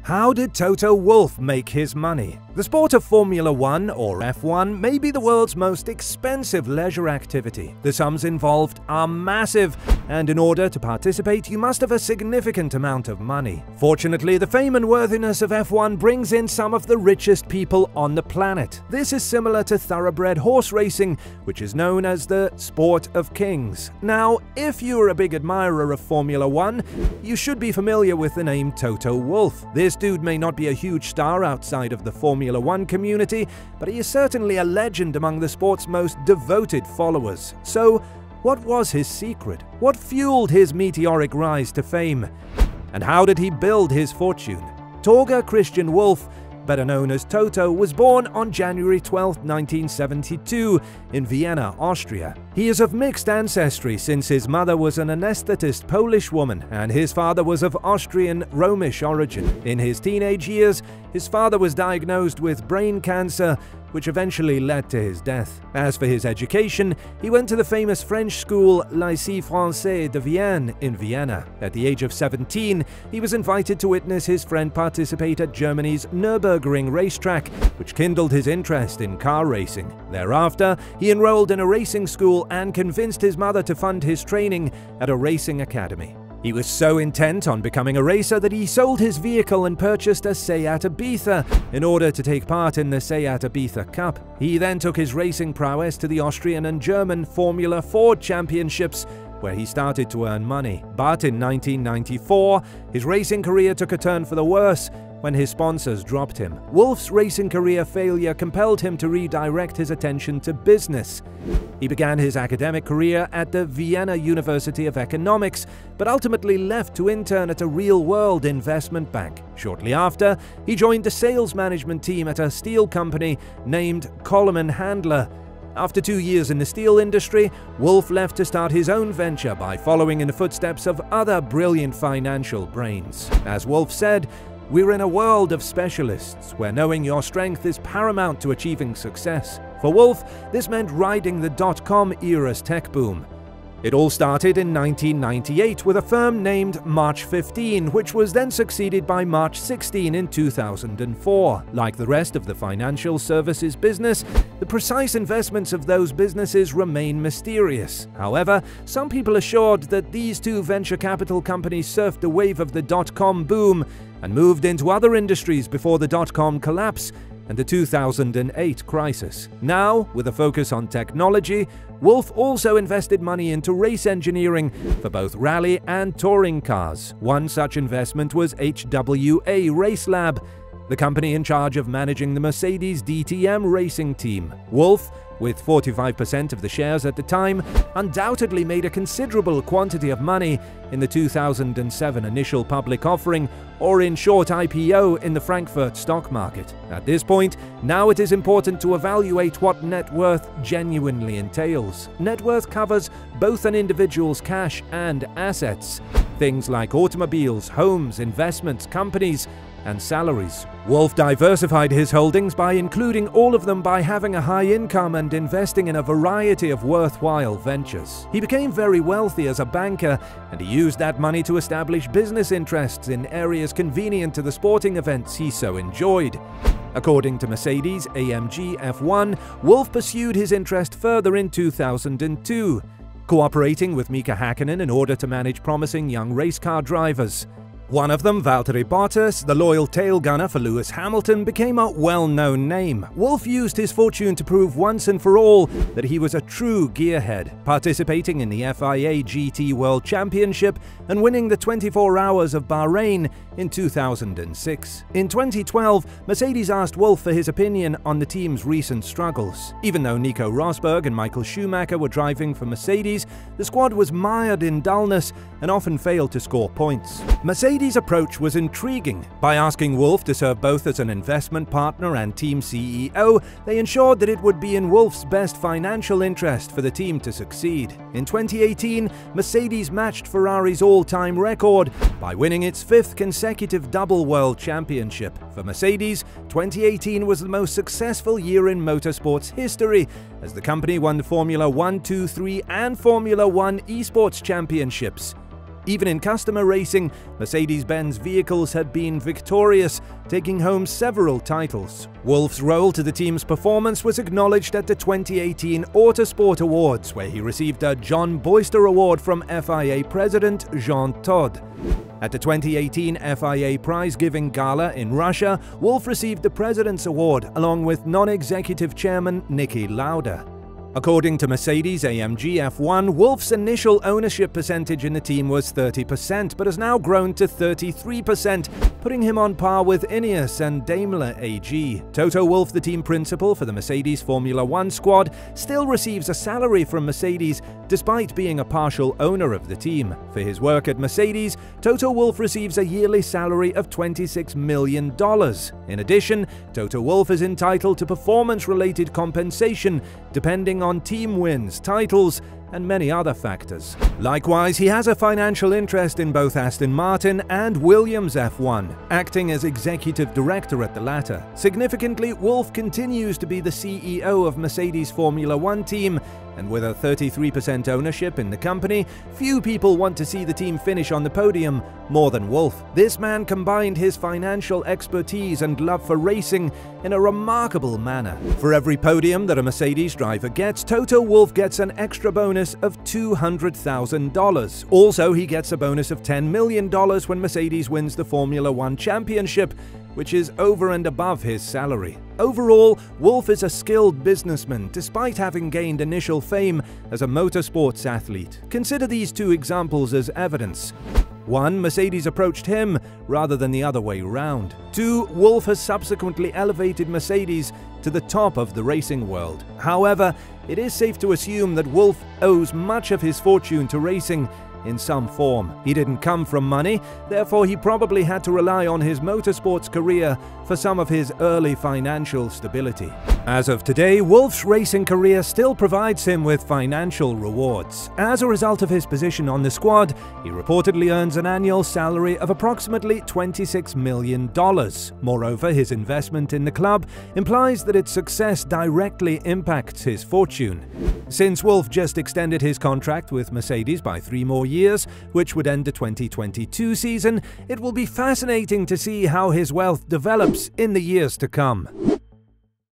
How did Toto Wolff make his money? The sport of Formula One, or F1, may be the world's most expensive leisure activity. The sums involved are massive, and in order to participate, you must have a significant amount of money. Fortunately, the fame and worthiness of F1 brings in some of the richest people on the planet. This is similar to thoroughbred horse racing, which is known as the sport of kings. Now, if you're a big admirer of Formula One, you should be familiar with the name Toto Wolff. This dude may not be a huge star outside of the Formula One community, but he is certainly a legend among the sport's most devoted followers. So, what was his secret? What fueled his meteoric rise to fame? And how did he build his fortune? Torger Christian Wolff, better known as Toto, was born on January 12, 1972 in Vienna, Austria. He is of mixed ancestry since his mother was an anesthetist Polish woman and his father was of Austrian Romish origin. In his teenage years, his father was diagnosed with brain cancer, which eventually led to his death. As for his education, he went to the famous French school Lycée Français de Vienne in Vienna. At the age of 17, he was invited to witness his friend participate at Germany's Nürburgring racetrack, which kindled his interest in car racing. Thereafter, he enrolled in a racing school and convinced his mother to fund his training at a racing academy. He was so intent on becoming a racer that he sold his vehicle and purchased a Seat Ibiza in order to take part in the Seat Ibiza Cup. He then took his racing prowess to the Austrian and German Formula Ford championships, where he started to earn money. But in 1994, his racing career took a turn for the worse when his sponsors dropped him. Wolff's racing career failure compelled him to redirect his attention to business. He began his academic career at the Vienna University of Economics, but ultimately left to intern at a real-world investment bank. Shortly after, he joined the sales management team at a steel company named Coleman Handler. After 2 years in the steel industry, Wolff left to start his own venture by following in the footsteps of other brilliant financial brains. As Wolff said, "We're in a world of specialists, where knowing your strength is paramount to achieving success." For Wolff, this meant riding the dot-com era's tech boom. It all started in 1998 with a firm named March 15, which was then succeeded by March 16 in 2004. Like the rest of the financial services business, the precise investments of those businesses remain mysterious. However, some people assured that these two venture capital companies surfed the wave of the dot-com boom and moved into other industries before the dot-com collapse and the 2008 crisis. Now, with a focus on technology, Wolff also invested money into race engineering for both rally and touring cars. One such investment was HWA Race Lab, the company in charge of managing the Mercedes DTM racing team. Wolff, with 45% of the shares at the time, undoubtedly made a considerable quantity of money in the 2007 initial public offering, or in short IPO, in the Frankfurt stock market. At this point, now it is important to evaluate what net worth genuinely entails. Net worth covers both an individual's cash and assets, things like automobiles, homes, investments, companies, and salaries. Wolff diversified his holdings by including all of them by having a high income and investing in a variety of worthwhile ventures. He became very wealthy as a banker, and he used that money to establish business interests in areas convenient to the sporting events he so enjoyed. According to Mercedes AMG F1, Wolff pursued his interest further in 2002, cooperating with Mika Hakkinen in order to manage promising young race car drivers. One of them, Valtteri Bottas, the loyal tail gunner for Lewis Hamilton, became a well-known name. Wolff used his fortune to prove once and for all that he was a true gearhead, participating in the FIA GT World Championship and winning the 24 Hours of Bahrain in 2006. In 2012, Mercedes asked Wolff for his opinion on the team's recent struggles. Even though Nico Rosberg and Michael Schumacher were driving for Mercedes, the squad was mired in dullness and often failed to score points. Mercedes' approach was intriguing. By asking Wolff to serve both as an investment partner and team CEO, they ensured that it would be in Wolff's best financial interest for the team to succeed. In 2018, Mercedes matched Ferrari's all-time record by winning its 5th consecutive double world championship. For Mercedes, 2018 was the most successful year in motorsports history, as the company won the Formula 1, 2, 3 and Formula 1 esports championships. Even in customer racing, Mercedes-Benz vehicles had been victorious, taking home several titles. Wolff's role to the team's performance was acknowledged at the 2018 Autosport Awards, where he received a John Boyster Award from FIA President Jean Todt. At the 2018 FIA prize-giving gala in Russia, Wolff received the President's Award along with non-executive chairman Niki Lauda. According to Mercedes-AMG F1, Wolff's initial ownership percentage in the team was 30%, but has now grown to 33%, putting him on par with Ineos and Daimler AG. Toto Wolff, the team principal for the Mercedes Formula One squad, still receives a salary from Mercedes despite being a partial owner of the team. For his work at Mercedes, Toto Wolff receives a yearly salary of $26 million. In addition, Toto Wolff is entitled to performance-related compensation, depending on team wins, titles, and many other factors. Likewise, he has a financial interest in both Aston Martin and Williams F1, acting as executive director at the latter. Significantly, Wolff continues to be the CEO of Mercedes Formula One team, and with a 33% ownership in the company, few people want to see the team finish on the podium more than Wolff. This man combined his financial expertise and love for racing in a remarkable manner. For every podium that a Mercedes driver gets, Toto Wolff gets an extra bonus of $200,000. Also, he gets a bonus of $10 million when Mercedes wins the Formula One Championship, which is over and above his salary. Overall, Wolff is a skilled businessman, despite having gained initial fame as a motorsports athlete. Consider these two examples as evidence. 1. Mercedes approached him rather than the other way round. 2. Wolff has subsequently elevated Mercedes to the top of the racing world. However, it is safe to assume that Wolff owes much of his fortune to racing in some form. He didn't come from money, therefore he probably had to rely on his motorsports career for some of his early financial stability. As of today, Wolff's racing career still provides him with financial rewards. As a result of his position on the squad, he reportedly earns an annual salary of approximately $26 million. Moreover, his investment in the club implies that its success directly impacts his fortune. Since Wolff just extended his contract with Mercedes by 3 more years, which would end the 2022 season, it will be fascinating to see how his wealth develops in the years to come.